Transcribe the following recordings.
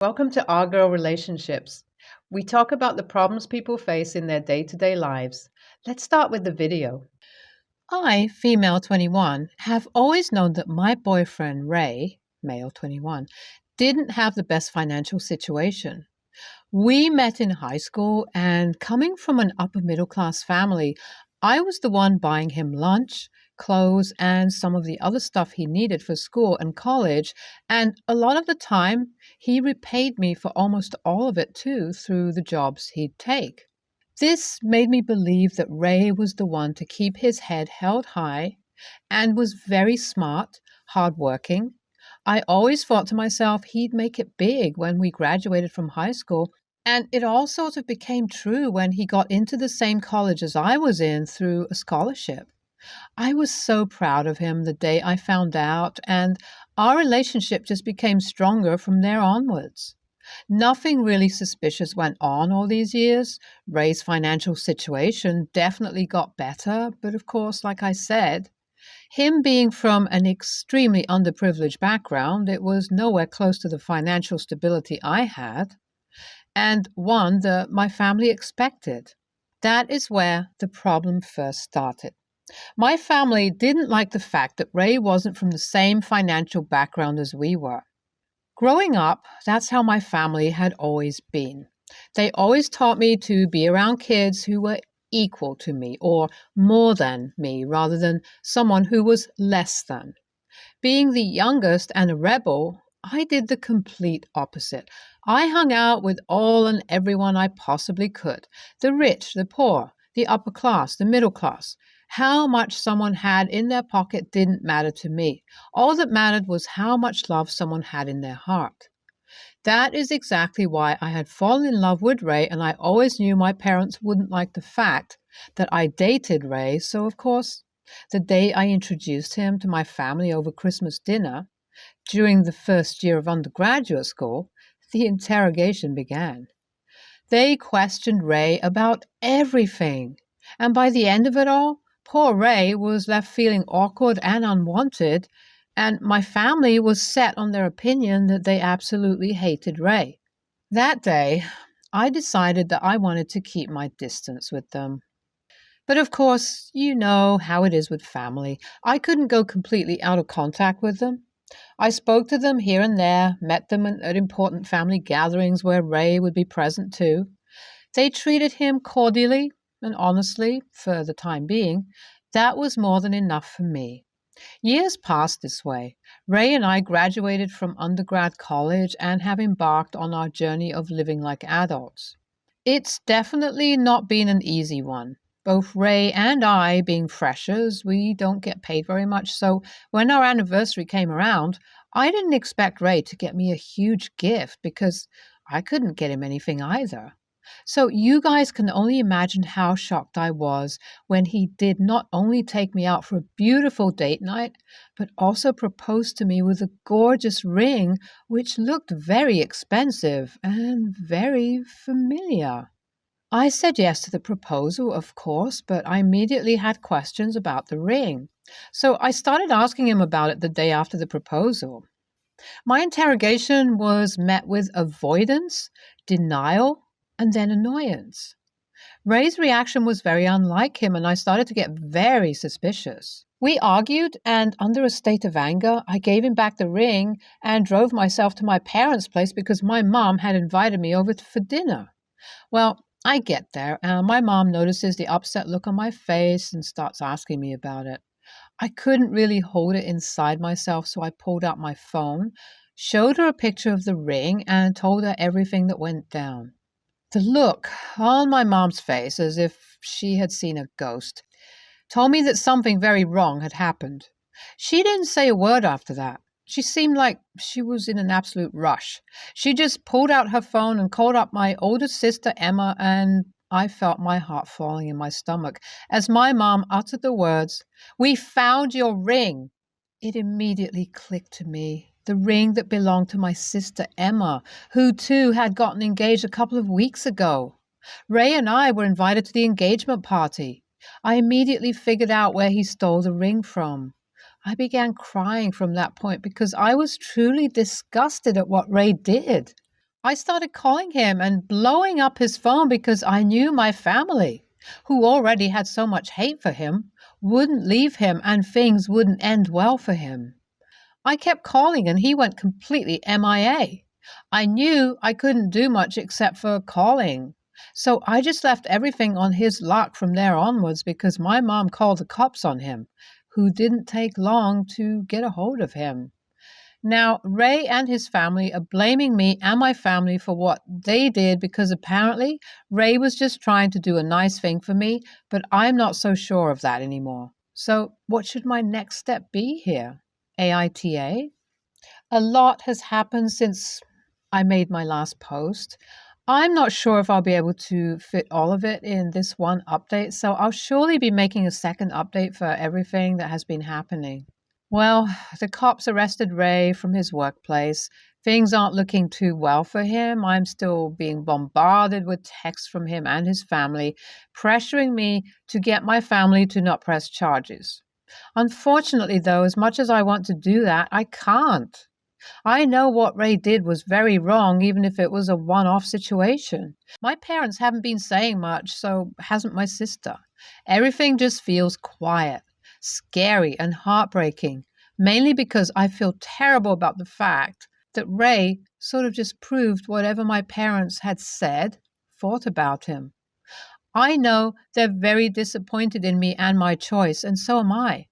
Welcome to Our Girl Relationships. We talk about the problems people face in their day to day lives. Let's start with the video. I, female 21, have always known that my boyfriend, Ray, male 21, didn't have the best financial situation. We met in high school, and coming from an upper middle class family, I was the one buying him lunch, clothes, and some of the other stuff he needed for school and college. And a lot of the time, he repaid me for almost all of it too through the jobs he'd take. This made me believe that Ray was the one to keep his head held high and was very smart, hardworking. I always thought to myself he'd make it big when we graduated from high school, and it all sort of became true when he got into the same college as I was in through a scholarship. I was so proud of him the day I found out, and our relationship just became stronger from there onwards. Nothing really suspicious went on all these years. Ray's financial situation definitely got better, but of course, like I said, him being from an extremely underprivileged background, it was nowhere close to the financial stability I had, and one that my family expected. That is where the problem first started. My family didn't like the fact that Ray wasn't from the same financial background as we were. Growing up, that's how my family had always been. They always taught me to be around kids who were equal to me or more than me rather than someone who was less than. Being the youngest and a rebel, I did the complete opposite. I hung out with all and everyone I possibly could, the rich, the poor, the upper class, the middle class. How much someone had in their pocket didn't matter to me. All that mattered was how much love someone had in their heart. That is exactly why I had fallen in love with Ray, and I always knew my parents wouldn't like the fact that I dated Ray. So, of course, the day I introduced him to my family over Christmas dinner, during the first year of undergraduate school, the interrogation began. They questioned Ray about everything, and by the end of it all, poor Ray was left feeling awkward and unwanted, and my family was set on their opinion that they absolutely hated Ray. That day, I decided that I wanted to keep my distance with them. But of course, you know how it is with family. I couldn't go completely out of contact with them. I spoke to them here and there, met them at important family gatherings where Ray would be present too. They treated him cordially and honestly for the time being. That was more than enough for me. Years passed this way. Ray and I graduated from undergrad college and have embarked on our journey of living like adults. It's definitely not been an easy one. Both Ray and I, being freshers, we don't get paid very much, so when our anniversary came around, I didn't expect Ray to get me a huge gift because I couldn't get him anything either. So you guys can only imagine how shocked I was when he did not only take me out for a beautiful date night, but also proposed to me with a gorgeous ring which looked very expensive and very familiar. I said yes to the proposal, of course, but I immediately had questions about the ring. So I started asking him about it the day after the proposal. My interrogation was met with avoidance, denial, and then annoyance. Ray's reaction was very unlike him, and I started to get very suspicious. We argued, and under a state of anger, I gave him back the ring and drove myself to my parents' place because my mom had invited me over for dinner. Well, I get there, and my mom notices the upset look on my face and starts asking me about it. I couldn't really hold it inside myself, so I pulled out my phone, showed her a picture of the ring, and told her everything that went down. The look on my mom's face, as if she had seen a ghost, told me that something very wrong had happened. She didn't say a word after that. She seemed like she was in an absolute rush. She just pulled out her phone and called up my older sister, Emma, and I felt my heart falling in my stomach as my mom uttered the words, "We found your ring." It immediately clicked to me. The ring that belonged to my sister, Emma, who too had gotten engaged a couple of weeks ago. Ray and I were invited to the engagement party. I immediately figured out where he stole the ring from. I began crying from that point because I was truly disgusted at what Ray did. I started calling him and blowing up his phone because I knew my family, who already had so much hate for him, wouldn't leave him and things wouldn't end well for him. I kept calling and he went completely MIA. I knew I couldn't do much except for calling. So I just left everything on his luck from there onwards because my mom called the cops on him, who didn't take long to get a hold of him. Now, Ray and his family are blaming me and my family for what they did because apparently Ray was just trying to do a nice thing for me, but I'm not so sure of that anymore. So, what should my next step be here? AITA? A lot has happened since I made my last post. I'm not sure if I'll be able to fit all of it in this one update, so I'll surely be making a second update for everything that has been happening. Well, the cops arrested Ray from his workplace. Things aren't looking too well for him. I'm still being bombarded with texts from him and his family, pressuring me to get my family to not press charges. Unfortunately, though, as much as I want to do that, I can't. I know what Ray did was very wrong, even if it was a one off situation. My parents haven't been saying much, so hasn't my sister. Everything just feels quiet, scary, and heartbreaking, mainly because I feel terrible about the fact that Ray sort of just proved whatever my parents had said, thought about him. I know they're very disappointed in me and my choice, and so am I.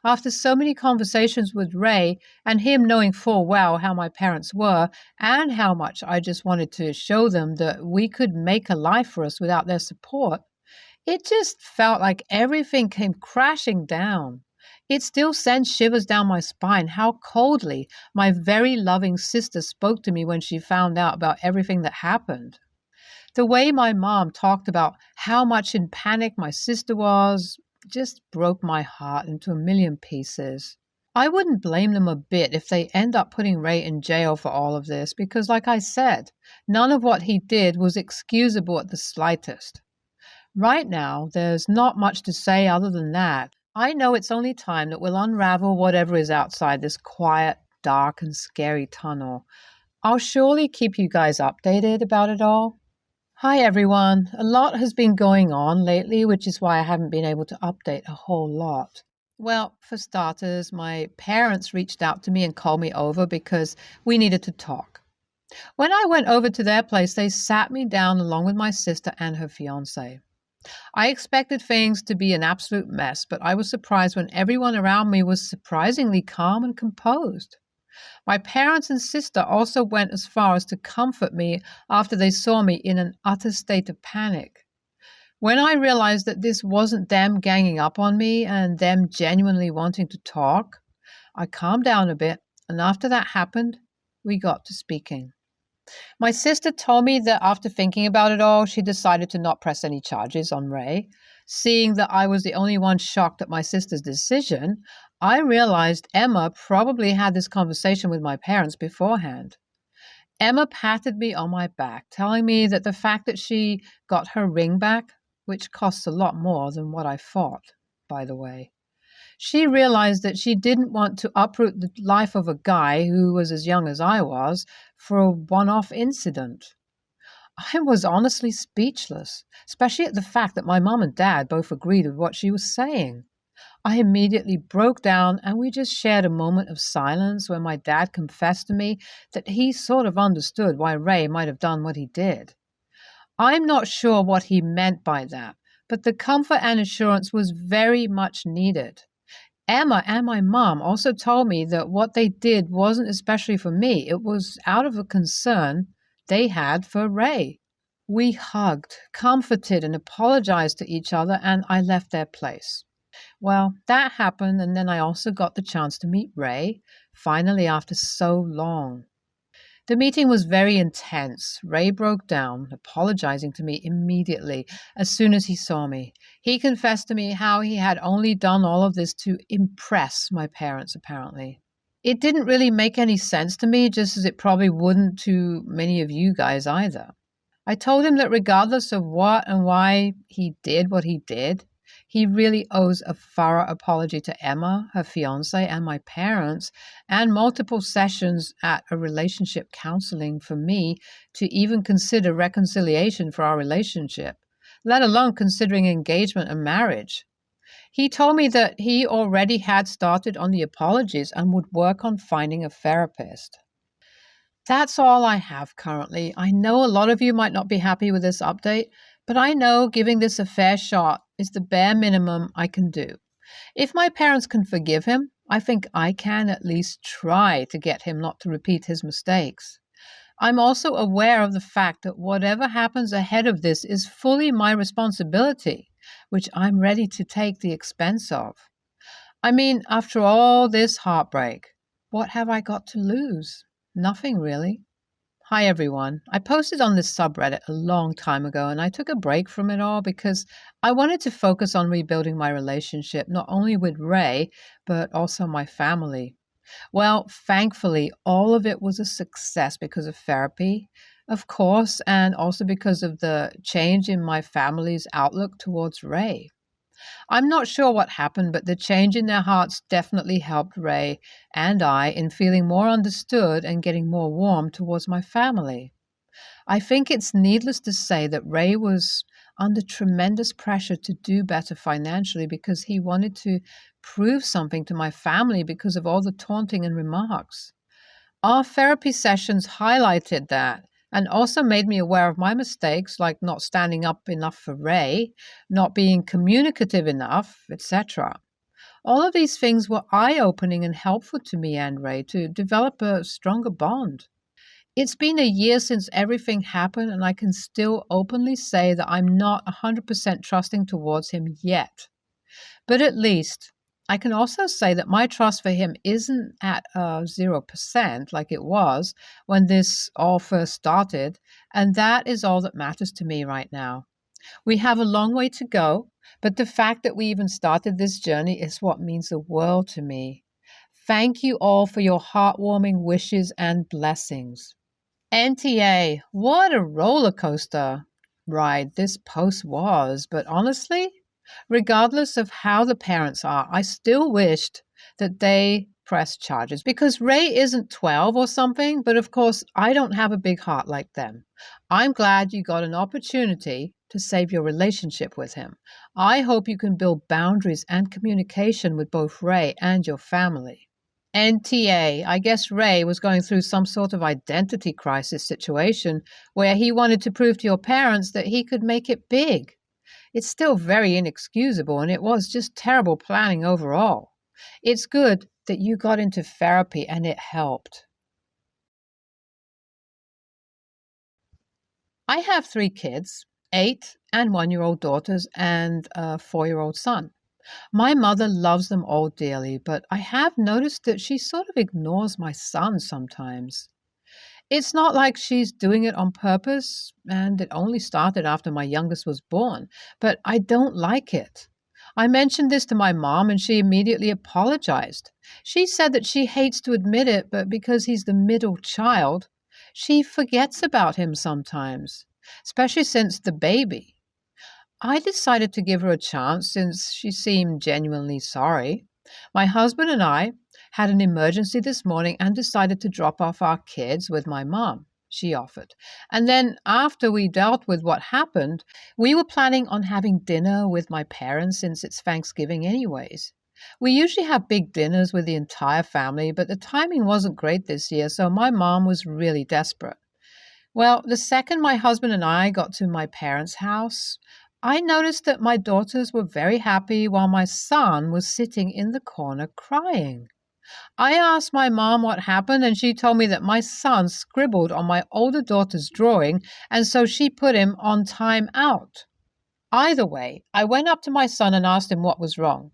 After so many conversations with Ray and him knowing full well how my parents were and how much I just wanted to show them that we could make a life for us without their support, it just felt like everything came crashing down. It still sends shivers down my spine how coldly my very loving sister spoke to me when she found out about everything that happened. The way my mom talked about how much in panic my sister was just broke my heart into a million pieces. I wouldn't blame them a bit if they end up putting Ray in jail for all of this because, like I said, none of what he did was excusable at the slightest. Right now, there's not much to say other than that. I know it's only time that will unravel whatever is outside this quiet, dark, and scary tunnel. I'll surely keep you guys updated about it all. Hi everyone. A lot has been going on lately, which is why I haven't been able to update a whole lot. Well, for starters, my parents reached out to me and called me over because we needed to talk. When I went over to their place, they sat me down along with my sister and her fiance. I expected things to be an absolute mess, but I was surprised when everyone around me was surprisingly calm and composed. My parents and sister also went as far as to comfort me after they saw me in an utter state of panic. When I realized that this wasn't them ganging up on me and them genuinely wanting to talk, I calmed down a bit, and after that happened, we got to speaking. My sister told me that after thinking about it all, she decided to not press any charges on Ray. Seeing that I was the only one shocked at my sister's decision, I realized Emma probably had this conversation with my parents beforehand. Emma patted me on my back, telling me that the fact that she got her ring back, which costs a lot more than what I thought, by the way, she realized that she didn't want to uproot the life of a guy who was as young as I was for a one-off incident. I was honestly speechless, especially at the fact that my mom and dad both agreed with what she was saying. I immediately broke down and we just shared a moment of silence where my dad confessed to me that he sort of understood why Ray might have done what he did. I'm not sure what he meant by that, but the comfort and assurance was very much needed. Emma and my mom also told me that what they did wasn't especially for me. It was out of a concern they had for Ray. We hugged, comforted, and apologized to each other, and I left their place. Well, that happened, and then I also got the chance to meet Ray, finally after so long. The meeting was very intense. Ray broke down, apologizing to me immediately as soon as he saw me. He confessed to me how he had only done all of this to impress my parents, apparently. It didn't really make any sense to me, just as it probably wouldn't to many of you guys either. I told him that regardless of what and why he did what he did, He really owes a thorough apology to Emma, her fiance, and my parents, and multiple sessions at a relationship counseling for me to even consider reconciliation for our relationship, let alone considering engagement and marriage. He told me that he already had started on the apologies and would work on finding a therapist. That's all I have currently. I know a lot of you might not be happy with this update, but I know giving this a fair shot is the bare minimum I can do. If my parents can forgive him, I think I can at least try to get him not to repeat his mistakes. I'm also aware of the fact that whatever happens ahead of this is fully my responsibility, which I'm ready to take the expense of. I mean, after all this heartbreak, what have I got to lose? Nothing really. Hi everyone. I posted on this subreddit a long time ago and I took a break from it all because I wanted to focus on rebuilding my relationship, not only with Ray, but also my family. Well, thankfully, all of it was a success because of therapy, of course, and also because of the change in my family's outlook towards Ray. I'm not sure what happened, but the change in their hearts definitely helped Ray and I in feeling more understood and getting more warm towards my family. I think it's needless to say that Ray was under tremendous pressure to do better financially because he wanted to prove something to my family because of all the taunting and remarks. Our therapy sessions highlighted that and also made me aware of my mistakes, like not standing up enough for Ray, not being communicative enough, etc. All of these things were eye opening and helpful to me and Ray to develop a stronger bond. It's been a year since everything happened, and I can still openly say that I'm not 100% trusting towards him yet. But at least I can also say that my trust for him isn't at 0% like it was when this all first started, and that is all that matters to me right now. We have a long way to go, but the fact that we even started this journey is what means the world to me. Thank you all for your heartwarming wishes and blessings. NTA, what a roller coaster ride this post was. But honestly, regardless of how the parents are, I still wished that they pressed charges because Ray isn't 12 or something, but of course, I don't have a big heart like them. I'm glad you got an opportunity to save your relationship with him. I hope you can build boundaries and communication with both Ray and your family. NTA, I guess Ray was going through some sort of identity crisis situation where he wanted to prove to your parents that he could make it big. It's still very inexcusable, and it was just terrible planning overall. It's good that you got into therapy and it helped. I have 3 kids, 8 and 1-year-old daughters, and a 4-year-old son. My mother loves them all dearly, but I have noticed that she sort of ignores my son sometimes. It's not like she's doing it on purpose, and it only started after my youngest was born, but I don't like it. I mentioned this to my mom, and she immediately apologized. She said that she hates to admit it, but because he's the middle child, she forgets about him sometimes, especially since the baby. I decided to give her a chance since she seemed genuinely sorry. My husband and I had an emergency this morning and decided to drop off our kids with my mom, she offered. And then after we dealt with what happened, we were planning on having dinner with my parents since it's Thanksgiving anyways. We usually have big dinners with the entire family, but the timing wasn't great this year, so my mom was really desperate. Well, the second my husband and I got to my parents' house, I noticed that my daughters were very happy while my son was sitting in the corner crying. I asked my mom what happened, and she told me that my son scribbled on my older daughter's drawing, and so she put him on time out. Either way, I went up to my son and asked him what was wrong.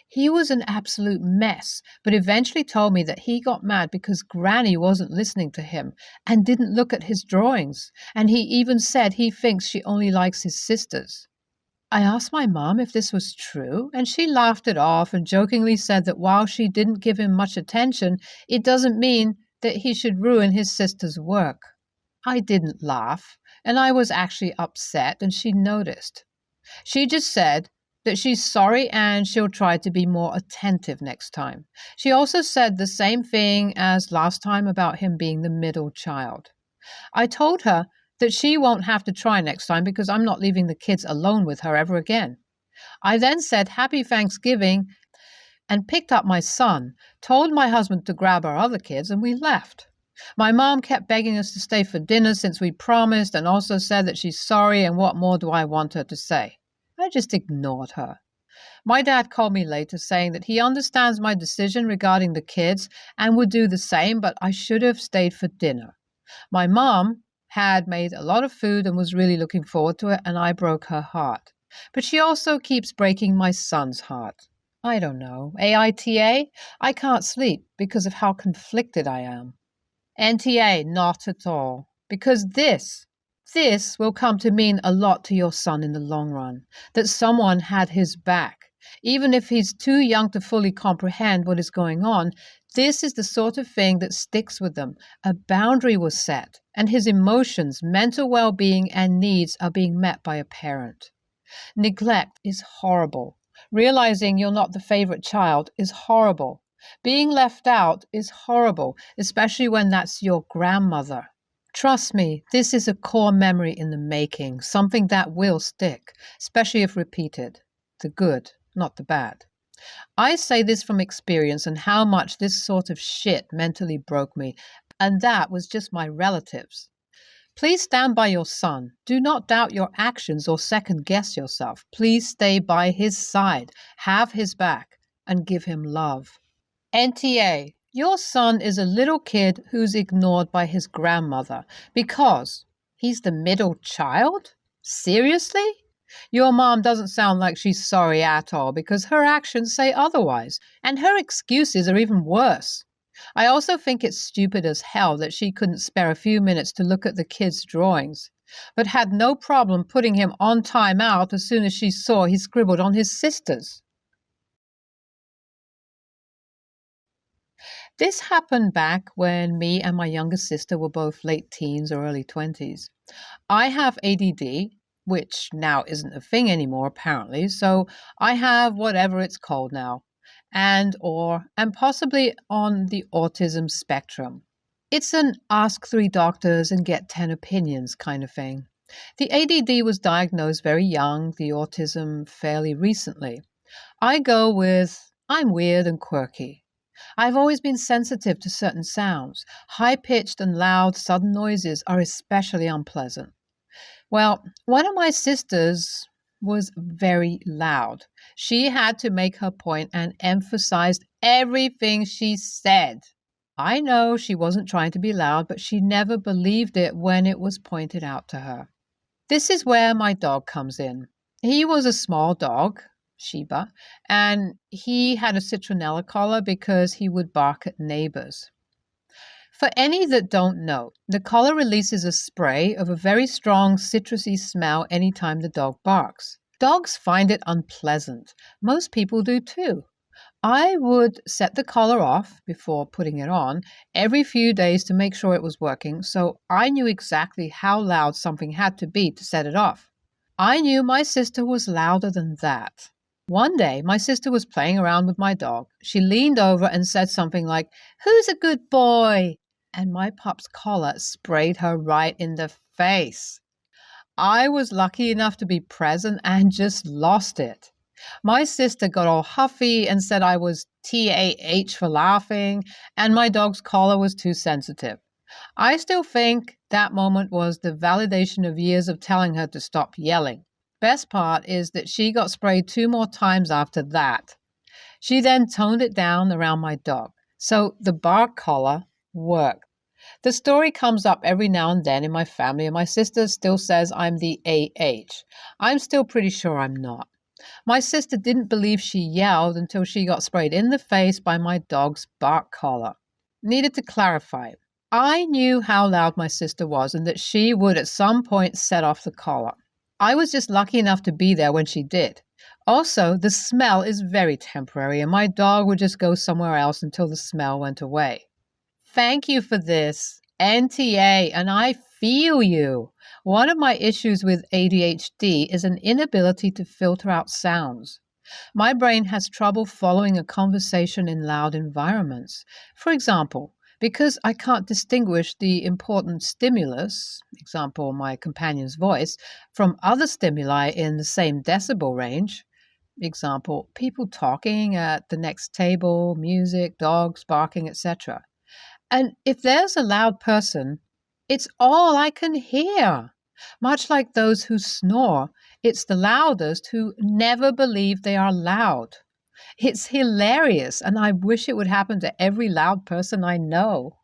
He was an absolute mess, but eventually told me that he got mad because Granny wasn't listening to him and didn't look at his drawings, and he even said he thinks she only likes his sisters. I asked my mom if this was true, and she laughed it off and jokingly said that while she didn't give him much attention, it doesn't mean that he should ruin his sister's work. I didn't laugh, and I was actually upset, and she noticed. She just said, that she's sorry and she'll try to be more attentive next time. She also said the same thing as last time about him being the middle child. I told her that she won't have to try next time because I'm not leaving the kids alone with her ever again. I then said Happy Thanksgiving and picked up my son, told my husband to grab our other kids, and we left. My mom kept begging us to stay for dinner since we promised and also said that she's sorry and what more do I want her to say? I just ignored her. My dad called me later saying that he understands my decision regarding the kids and would do the same, but I should have stayed for dinner. My mom had made a lot of food and was really looking forward to it, and I broke her heart. But she also keeps breaking my son's heart. I don't know. AITA? I can't sleep because of how conflicted I am. NTA, not at all. Because this will come to mean a lot to your son in the long run, that someone had his back. Even if he's too young to fully comprehend what is going on, this is the sort of thing that sticks with them. A boundary was set, and his emotions, mental well-being, and needs are being met by a parent. Neglect is horrible. Realizing you're not the favorite child is horrible. Being left out is horrible, especially when that's your grandmother. Trust me, this is a core memory in the making, something that will stick, especially if repeated. The good, not the bad. I say this from experience and how much this sort of shit mentally broke me, and that was just my relatives. Please stand by your son. Do not doubt your actions or second guess yourself. Please stay by his side, have his back, and give him love. NTA, your son is a little kid who's ignored by his grandmother because he's the middle child? Seriously? Your mom doesn't sound like she's sorry at all because her actions say otherwise, and her excuses are even worse. I also think it's stupid as hell that she couldn't spare a few minutes to look at the kid's drawings, but had no problem putting him on time out as soon as she saw he scribbled on his sister's. This happened back when me and my younger sister were both late teens or early 20s. I have ADD, which now isn't a thing anymore apparently, so I have whatever it's called now, and possibly on the autism spectrum. It's an ask 3 doctors and get 10 opinions kind of thing. The ADD was diagnosed very young, the autism fairly recently. I go with I'm weird and quirky. I've always been sensitive to certain sounds. High-pitched and loud sudden noises are especially unpleasant. Well, one of my sisters was very loud. She had to make her point and emphasized everything she said. I know she wasn't trying to be loud, but she never believed it when it was pointed out to her. This is where my dog comes in. He was a small dog, Sheba, and he had a citronella collar because he would bark at neighbors. For any that don't know, the collar releases a spray of a very strong citrusy smell anytime the dog barks. Dogs find it unpleasant. Most people do too. I would set the collar off before putting it on every few days to make sure it was working, so I knew exactly how loud something had to be to set it off. I knew my sister was louder than that. One day, my sister was playing around with my dog. She leaned over and said something like, "Who's a good boy?" And my pup's collar sprayed her right in the face. I was lucky enough to be present and just lost it. My sister got all huffy and said I was TAH for laughing, and my dog's collar was too sensitive. I still think that moment was the validation of years of telling her to stop yelling. Best part is that she got sprayed 2 more times after that. She then toned it down around my dog. So the bark collar worked. The story comes up every now and then in my family, and my sister still says I'm the AH. I'm still pretty sure I'm not. My sister didn't believe she yelled until she got sprayed in the face by my dog's bark collar. Needed to clarify. I knew how loud my sister was and that she would at some point set off the collar. I was just lucky enough to be there when she did. Also, the smell is very temporary, and my dog would just go somewhere else until the smell went away. Thank you for this, NTA, and I feel you. One of my issues with ADHD is an inability to filter out sounds. My brain has trouble following a conversation in loud environments. For example, because I can't distinguish the important stimulus, example, my companion's voice, from other stimuli in the same decibel range, example, people talking at the next table, music, dogs barking, etc. And if there's a loud person, it's all I can hear. Much like those who snore, it's the loudest who never believe they are loud. It's hilarious, and I wish it would happen to every loud person I know.